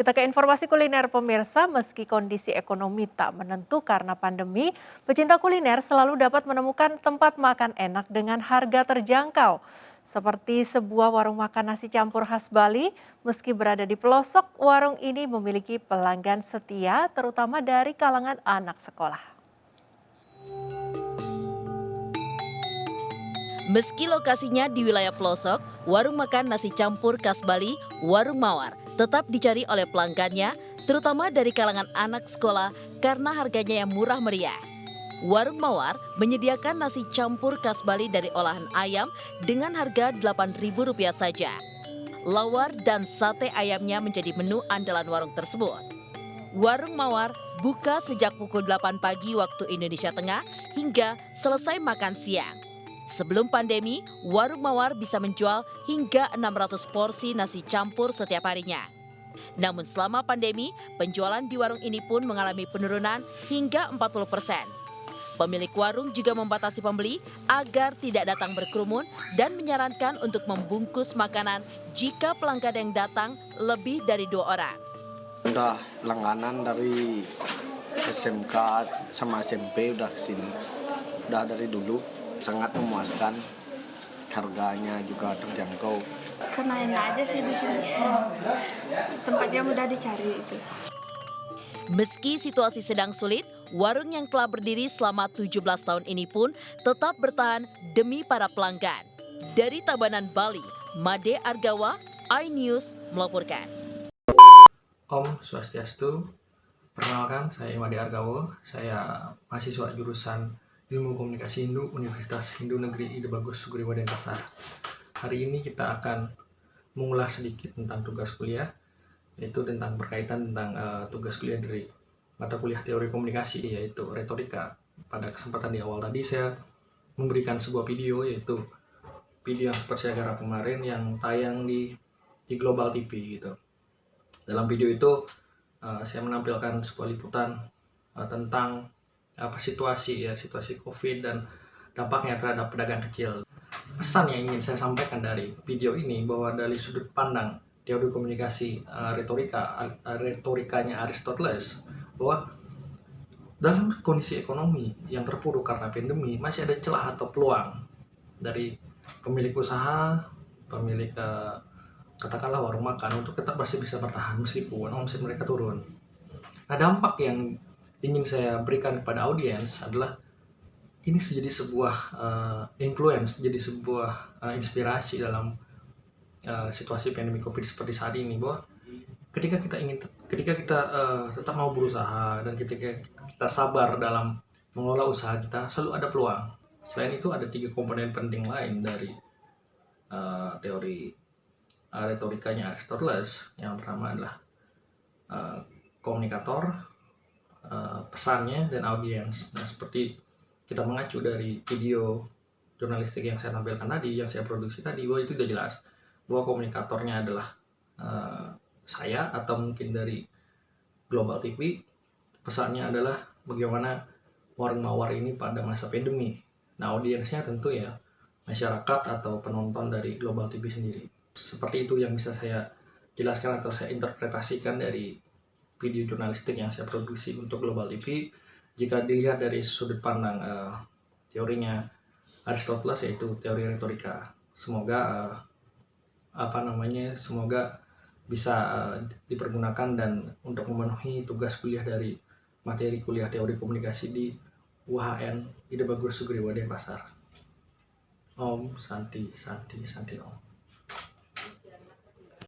Kita ke informasi kuliner pemirsa, meski kondisi ekonomi tak menentu karena pandemi, pecinta kuliner selalu dapat menemukan tempat makan enak dengan harga terjangkau. Seperti sebuah warung makan nasi campur khas Bali, meski berada di pelosok, warung ini memiliki pelanggan setia terutama dari kalangan anak sekolah. Meski lokasinya di wilayah pelosok, warung makan nasi campur khas Bali, Warung Mawar, tetap dicari oleh pelanggannya, terutama dari kalangan anak sekolah karena harganya yang murah meriah. Warung Mawar menyediakan nasi campur khas Bali dari olahan ayam dengan harga Rp8.000 saja. Lawar dan sate ayamnya menjadi menu andalan warung tersebut. Warung Mawar buka sejak pukul 8 pagi waktu Indonesia Tengah hingga selesai makan siang. Sebelum pandemi, Warung Mawar bisa menjual hingga 600 porsi nasi campur setiap harinya. Namun selama pandemi, penjualan di warung ini pun mengalami penurunan hingga 40%. Pemilik warung juga membatasi pembeli agar tidak datang berkerumun dan menyarankan untuk membungkus makanan jika pelanggan yang datang lebih dari 2 orang. Udah langganan dari SMK sama SMP udah kesini. Udah dari dulu sangat memuaskan. Harganya juga terjangkau. Karena enak aja sih di sini. Tempatnya mudah dicari itu. Meski situasi sedang sulit, warung yang telah berdiri selama 17 tahun ini pun tetap bertahan demi para pelanggan. Dari Tabanan, Bali, Made Argawa, iNews melaporkan. Om Swastiastu, perkenalkan saya Made Argawa, saya mahasiswa jurusan Ilmu Komunikasi Hindu Universitas Hindu Negeri Ide Bagus Sugriwa Denpasar. Hari ini kita akan mengulas sedikit tentang tugas kuliah, yaitu tentang berkaitan tentang tugas kuliah dari mata kuliah teori komunikasi, yaitu retorika. Pada kesempatan di awal tadi saya memberikan sebuah video, yaitu video yang seperti saya garap kemarin yang tayang di Global TV gitu. Dalam video itu saya menampilkan sebuah liputan tentang situasi COVID dan dampaknya terhadap pedagang kecil. Pesan yang ingin saya sampaikan dari video ini bahwa dari sudut pandang teori komunikasi retorikanya Aristoteles, bahwa dalam kondisi ekonomi yang terpuruk karena pandemi masih ada celah atau peluang dari pemilik usaha, pemilik katakanlah warung makan untuk tetap masih bisa bertahan meskipun omset mereka turun. Nah, dampak yang ingin saya berikan kepada audiens adalah ini menjadi sebuah influence, jadi sebuah inspirasi dalam situasi pandemi COVID seperti saat ini, bahwa ketika kita tetap mau berusaha dan ketika kita sabar dalam mengelola usaha kita, selalu ada peluang. Selain itu ada 3 komponen penting lain dari teori retorikanya Aristoteles. Yang pertama adalah komunikator, pesannya, dan audiens. Nah, seperti kita mengacu dari video jurnalistik yang saya tampilkan tadi, yang saya produksi tadi, bahwa itu sudah jelas bahwa komunikatornya adalah saya atau mungkin dari Global TV. Pesannya adalah bagaimana Warung Mawar ini pada masa pandemi. Nah, audiensnya tentu ya masyarakat atau penonton dari Global TV sendiri. Seperti itu yang bisa saya jelaskan atau saya interpretasikan dari video jurnalistik yang saya produksi untuk Global TV. Jika dilihat dari sudut pandang teorinya Aristoteles, yaitu teori retorika, semoga semoga bisa dipergunakan dan untuk memenuhi tugas kuliah dari materi kuliah teori komunikasi di UHN Ide Bagus Sugriwa Denpasar. Om Santi Santi Santi Om.